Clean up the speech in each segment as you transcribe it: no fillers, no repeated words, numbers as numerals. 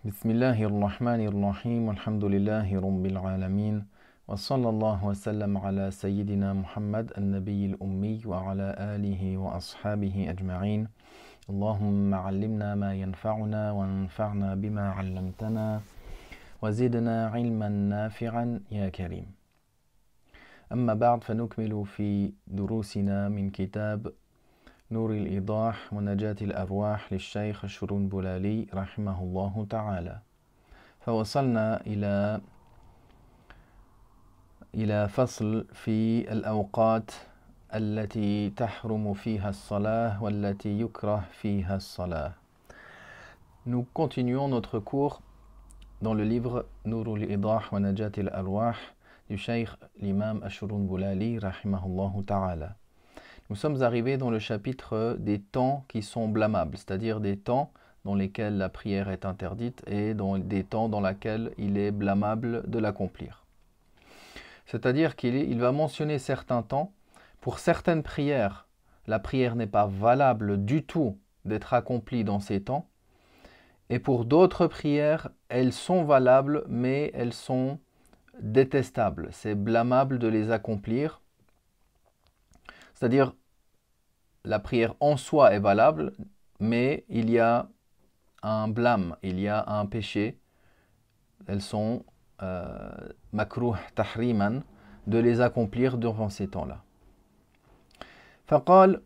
Bismillahirrahmanirrahim, alhamdulillahi rabbil alamin, wa sallallahu wa sallam ala sayyidina Muhammad al-Nabiy al-Ummi wa ala alihi wa ashabihi ajma'in. Allahumma allimna ma yanfa'una wa anfa'na bima 'allamtana wa zidna 'ilman nafi'an ya karim. أما بعد فنكمل في دروسنا من كتاب نور الإيضاح ونجاة الأرواح للشيخ الشرنبلالي رحمه الله تعالى. فوصلنا إلى فصل في الأوقات التي تحرم فيها الصلاة والتي يكره فيها الصلاة. Nous continuons notre cours dans le livre نور الإيضاح ونجاة الأرواح du Cheikh l'imam Ash-Shurunbulali rahimahullahu ta'ala. Nous sommes arrivés dans le chapitre des temps qui sont blâmables, c'est-à-dire des temps dans lesquels la prière est interdite et des temps dans lesquels il est blâmable de l'accomplir. C'est-à-dire qu'il va mentionner certains temps. Pour certaines prières, la prière n'est pas valable du tout d'être accomplie dans ces temps. Et pour d'autres prières, elles sont valables, mais elles sont détestables. C'est blâmable de les accomplir. C'est-à-dire, la prière en soi est valable, mais il y a un blâme, il y a un péché. Elles sont makruh tahriman de les accomplir durant ces temps-là. فقال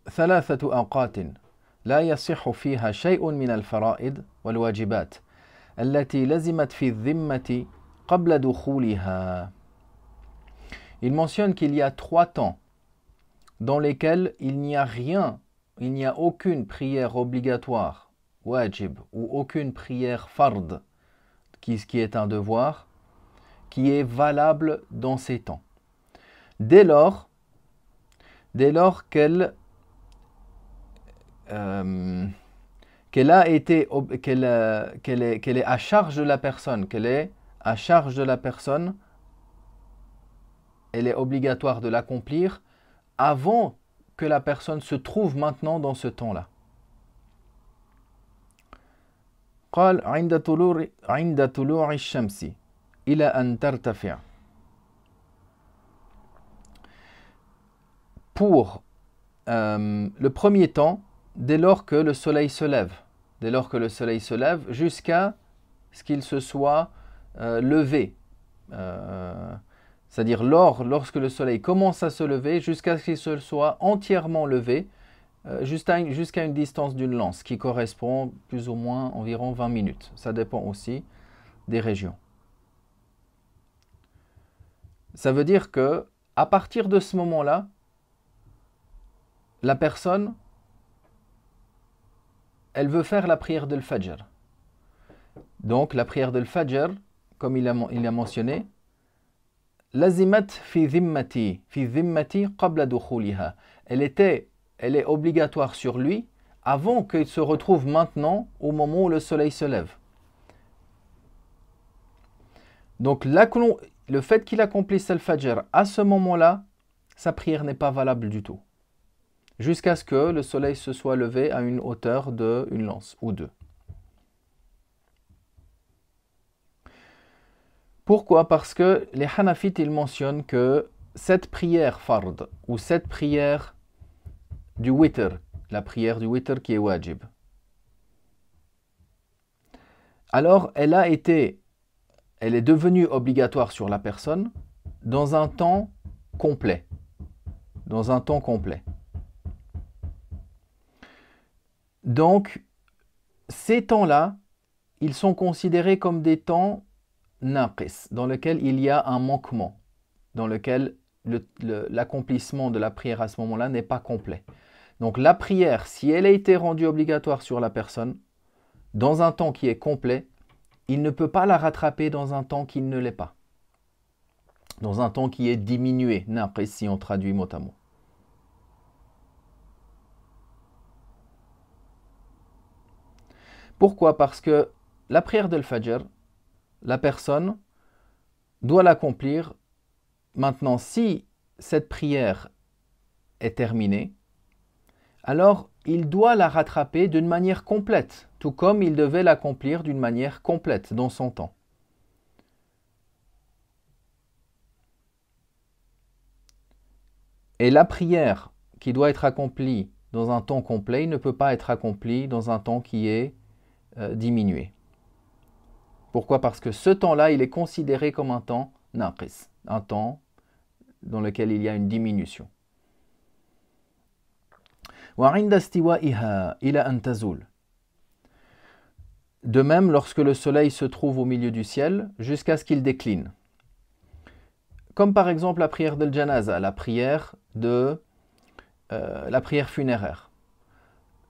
ثلاثة أوقات لا يصح فيها شيء من الفرائض والواجبات التي لزمت في الذمة قبل دخولها. Il mentionne qu'il y a 3 temps dans lesquels il n'y a rien, il n'y a aucune prière obligatoire, wajib, ou aucune prière fard, qui est un devoir, qui est valable dans ces temps. Dès lors qu'elle est à charge de la personne, elle est obligatoire de l'accomplir avant que la personne se trouve maintenant dans ce temps-là. قال عند طلوع الشمس إلى أن ترتفع. Pour le premier temps, dès lors que le soleil se lève, jusqu'à ce qu'il se soit levé. C'est-à-dire lorsque le soleil commence à se lever, jusqu'à ce qu'il se soit entièrement levé, jusqu'à une distance d'une lance, qui correspond plus ou moins environ 20 minutes. Ça dépend aussi des régions. Ça veut dire que à partir de ce moment-là, la personne, elle veut faire la prière de l'Fajr. Donc la prière de l'Fajr, comme il a mentionné, lazimat fi dhimmati qabla dukhuliha. Elle est obligatoire sur lui avant qu'il se retrouve maintenant au moment où le soleil se lève. Donc le fait qu'il accomplisse le Fajr à ce moment-là, sa prière n'est pas valable du tout. Jusqu'à ce que le soleil se soit levé à une hauteur d'une lance ou deux. Pourquoi? Parce que les Hanafites, ils mentionnent que cette prière fard, ou cette prière du witr, la prière du witr qui est wajib, alors elle est devenue obligatoire sur la personne dans un temps complet. Donc, ces temps-là, ils sont considérés comme des temps naqis, dans lesquels il y a un manquement, dans lequel l'accomplissement de la prière à ce moment-là n'est pas complet. Donc la prière, si elle a été rendue obligatoire sur la personne, dans un temps qui est complet, il ne peut pas la rattraper dans un temps qui ne l'est pas. Dans un temps qui est diminué, naqis si on traduit mot à mot. Pourquoi? Parce que la prière de l'Fajr, la personne doit l'accomplir. Maintenant, si cette prière est terminée, alors il doit la rattraper d'une manière complète, tout comme il devait l'accomplir d'une manière complète dans son temps. Et la prière qui doit être accomplie dans un temps complet ne peut pas être accomplie dans un temps qui est diminué. Pourquoi? Parce que ce temps-là, il est considéré comme un temps naqis, un temps dans lequel il y a une diminution. De même, lorsque le soleil se trouve au milieu du ciel, jusqu'à ce qu'il décline. Comme par exemple la prière de l'janaza, la prière funéraire.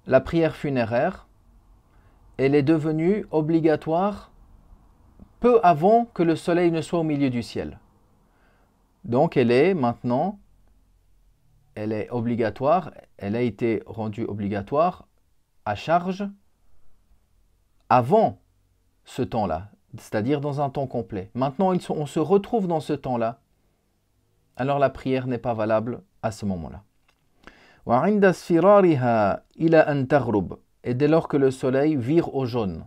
La prière funéraire, elle est devenue obligatoire peu avant que le soleil ne soit au milieu du ciel. Donc elle est maintenant, elle est obligatoire, elle a été rendue obligatoire à charge avant ce temps-là, c'est-à-dire dans un temps complet. Maintenant, on se retrouve dans ce temps-là, alors la prière n'est pas valable à ce moment-là. Et dès lors que le soleil vire au jaune.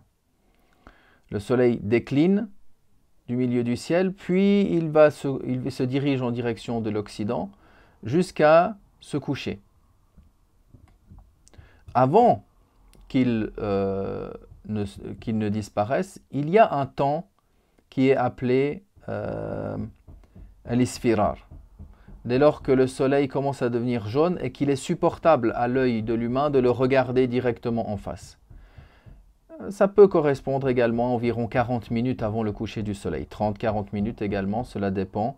Le soleil décline du milieu du ciel, puis il se dirige en direction de l'Occident jusqu'à se coucher. Avant qu'il ne disparaisse, il y a un temps qui est appelé l'isfirar. Dès lors que le soleil commence à devenir jaune et qu'il est supportable à l'œil de l'humain de le regarder directement en face. Ça peut correspondre également à environ 40 minutes avant le coucher du soleil. 30-40 minutes également, cela dépend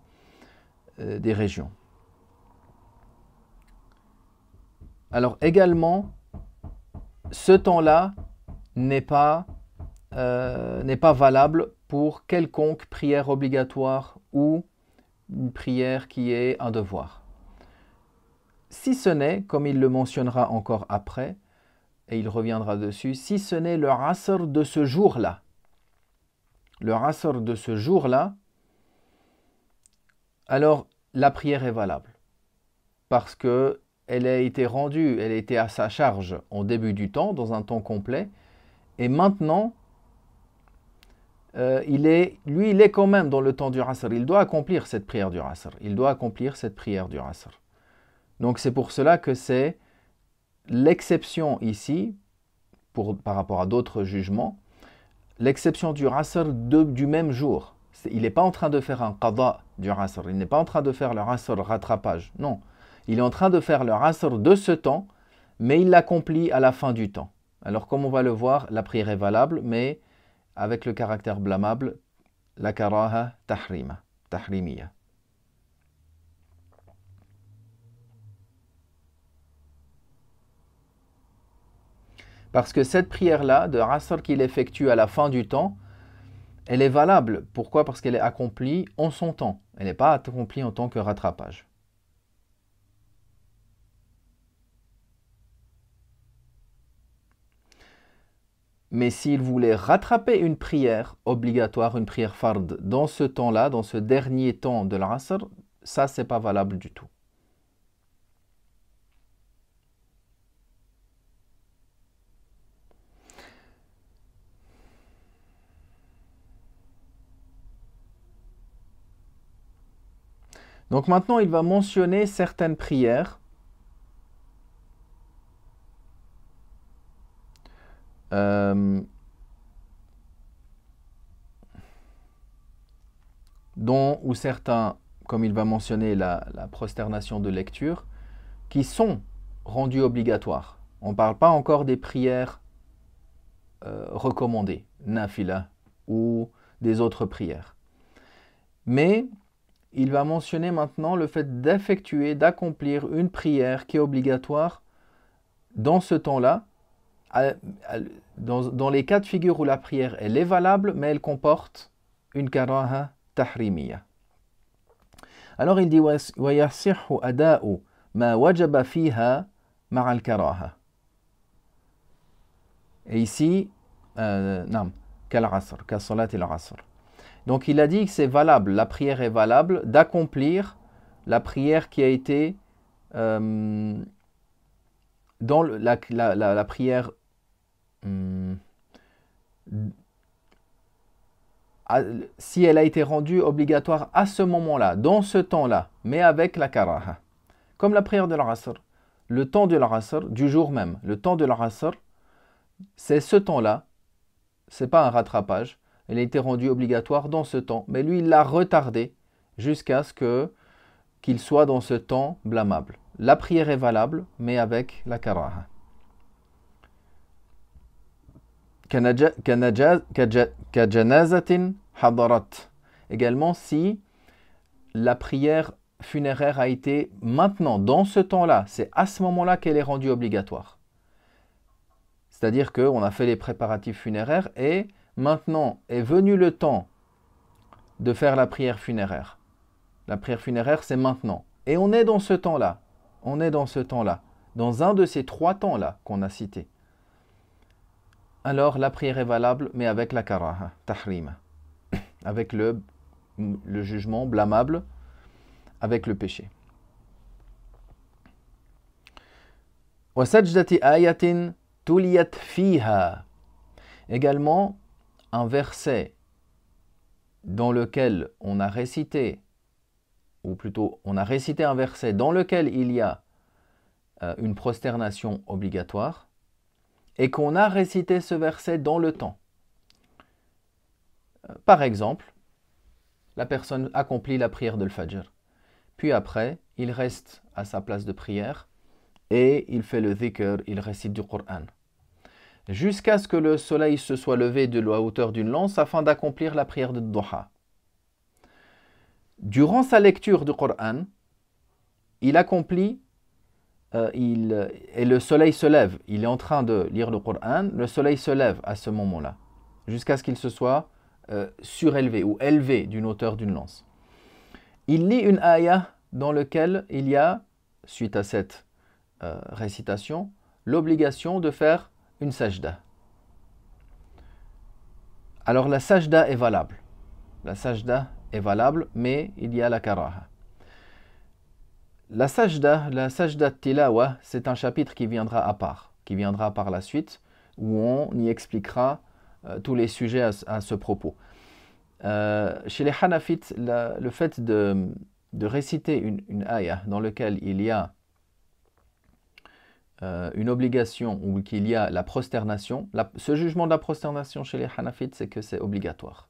des régions. Alors également, ce temps-là n'est pas valable pour quelconque prière obligatoire ou une prière qui est un devoir. Si ce n'est, comme il le mentionnera encore après, et il reviendra dessus, si ce n'est le asr de ce jour-là. Le asr de ce jour-là, alors la prière est valable. Parce qu'elle a été rendue, elle a été à sa charge en début du temps, dans un temps complet, et maintenant, il est quand même dans le temps du asr. Il doit accomplir cette prière du asr. Il doit accomplir cette prière du asr. Donc c'est pour cela que c'est l'exception ici, par rapport à d'autres jugements, l'exception du asr du même jour. Il n'est pas en train de faire un qada du asr, il n'est pas en train de faire le asr rattrapage, non. Il est en train de faire le asr de ce temps, mais il l'accomplit à la fin du temps. Alors comme on va le voir, la prière est valable, mais avec le caractère blâmable, la karaha tahrimiya. Parce que cette prière-là, de asr qu'il effectue à la fin du temps, elle est valable. Pourquoi? Parce qu'elle est accomplie en son temps. Elle n'est pas accomplie en tant que rattrapage. Mais s'il voulait rattraper une prière obligatoire, une prière fard, dans ce temps-là, dans ce dernier temps de l'asr, ça, c'est pas valable du tout. Donc maintenant, il va mentionner certaines prières ou certains, comme il va mentionner la prosternation de lecture, qui sont rendues obligatoires. On ne parle pas encore des prières recommandées, nafila, ou des autres prières. Mais il va mentionner maintenant le fait d'effectuer, d'accomplir une prière qui est obligatoire dans ce temps-là, dans les cas de figure où la prière elle est valable, mais elle comporte une karaha tahrimiya. Alors il dit وَيَصِحُّ أَدَاءُ مَا وَجَبَ فِيهَا مَعَ الْكَرَاهَةِ. Et ici, كَالْعَصْرِ كَالصَّلَاةِ الْعَصْرِ. Donc il a dit que c'est valable, la prière est valable, d'accomplir la prière qui a été dans la prière, si elle a été rendue obligatoire à ce moment-là, dans ce temps-là, mais avec la karaha. Comme la prière de l'Asr. Le temps de l'Asr, du jour même, le temps de l'Asr, c'est ce temps-là, c'est pas un rattrapage, elle a été rendue obligatoire dans ce temps, mais lui, il l'a retardé jusqu'à ce qu'il soit dans ce temps blâmable. La prière est valable, mais avec la karaha. Kajanazatin hadarat. Également, si la prière funéraire a été maintenant, dans ce temps-là, c'est à ce moment-là qu'elle est rendue obligatoire. C'est-à-dire qu'on a fait les préparatifs funéraires et maintenant est venu le temps de faire la prière funéraire. La prière funéraire, c'est maintenant. Et on est dans ce temps-là. On est dans ce temps-là. Dans un de ces 3 temps-là qu'on a cités. Alors la prière est valable, mais avec la karaha, tahrim. Avec le jugement blâmable, avec le péché. وَسَجْدَةِ آيَةٍ تُلِيَتْ فِيهَا. Également, un verset dans lequel on a récité, ou plutôt on a récité un verset dans lequel il y a une prosternation obligatoire, et qu'on a récité ce verset dans le temps. Par exemple, la personne accomplit la prière de l'Fajr. Puis après, il reste à sa place de prière et il fait le dhikr, il récite du Coran. Jusqu'à ce que le soleil se soit levé de la hauteur d'une lance afin d'accomplir la prière de Duha. Durant sa lecture du Coran, il accomplit et le soleil se lève. Il est en train de lire le Coran, le soleil se lève à ce moment-là, jusqu'à ce qu'il se soit surélevé ou élevé d'une hauteur d'une lance. Il lit une ayah dans laquelle il y a, suite à cette récitation, l'obligation de faire une sajda. Alors la sajda est valable. La sajda est valable, mais il y a la karaha. La sajda tilawa, c'est un chapitre qui viendra à part, qui viendra par la suite, où on y expliquera tous les sujets à ce propos. Chez les Hanafites, le fait de réciter une ayah dans laquelle il y a une obligation ou qu'il y a la prosternation, ce jugement de la prosternation chez les Hanafites, c'est que c'est obligatoire.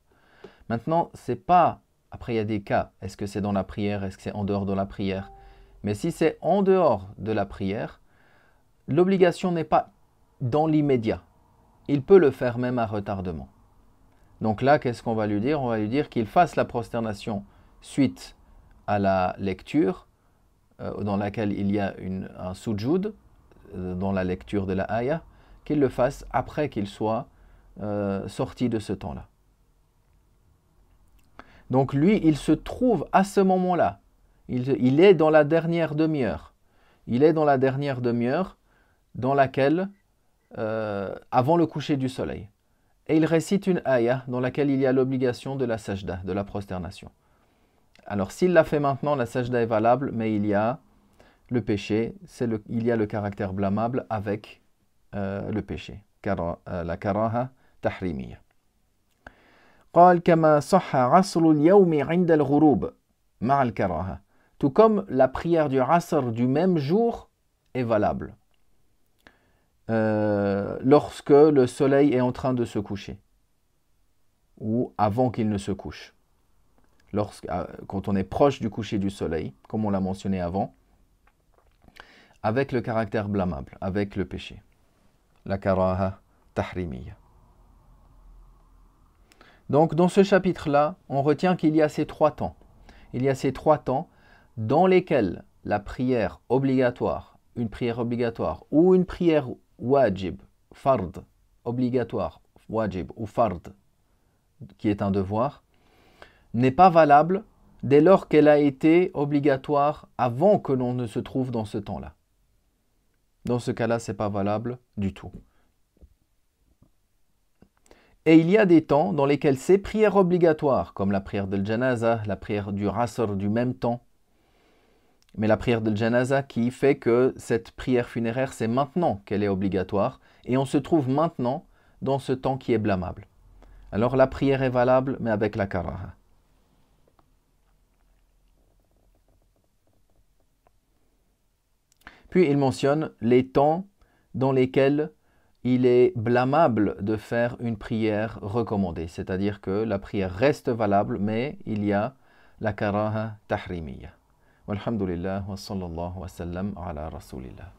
Maintenant, c'est pas, après il y a des cas, est-ce que c'est dans la prière, est-ce que c'est en dehors de la prière? Mais si c'est en dehors de la prière, l'obligation n'est pas dans l'immédiat. Il peut le faire même à retardement. Donc là, qu'est-ce qu'on va lui dire? On va lui dire qu'il fasse la prosternation suite à la lecture, dans laquelle il y a un sujoud, dans la lecture de la ayah, qu'il le fasse après qu'il soit sorti de ce temps-là. Donc lui, il se trouve à ce moment-là. Il est dans la dernière demi-heure. Il est dans la dernière demi-heure dans laquelle, avant le coucher du soleil. Et il récite une ayah dans laquelle il y a l'obligation de la sajda, de la prosternation. Alors s'il l'a fait maintenant, la sajda est valable, mais il y a le péché, il y a le caractère blâmable avec le péché. La karaha tahrimiyya. قال كما صح عصر اليوم عند الغروب مع الكراهة. Tout comme la prière du Asr du même jour est valable lorsque le soleil est en train de se coucher ou avant qu'il ne se couche. Quand on est proche du coucher du soleil, comme on l'a mentionné avant, avec le caractère blâmable, avec le péché. La karaha tahrimiyya. Donc dans ce chapitre-là, on retient qu'il y a ces 3 temps. Il y a ces 3 temps dans lesquels la prière obligatoire, une prière obligatoire ou une prière wajib, fard, obligatoire, wajib ou fard, qui est un devoir, n'est pas valable dès lors qu'elle a été obligatoire avant que l'on ne se trouve dans ce temps-là. Dans ce cas-là, ce n'est pas valable du tout. Et il y a des temps dans lesquels ces prières obligatoires, comme la prière de janaza, la prière du Asr du même temps, Mais la prière de janaza qui fait que cette prière funéraire, c'est maintenant qu'elle est obligatoire et on se trouve maintenant dans ce temps qui est blâmable. Alors la prière est valable, mais avec la karaha. Puis il mentionne les temps dans lesquels il est blâmable de faire une prière recommandée. C'est-à-dire que la prière reste valable, mais il y a la karaha tahrimiyya. Walhamdulillah wa sallallahu wa sallam ala rasulillah.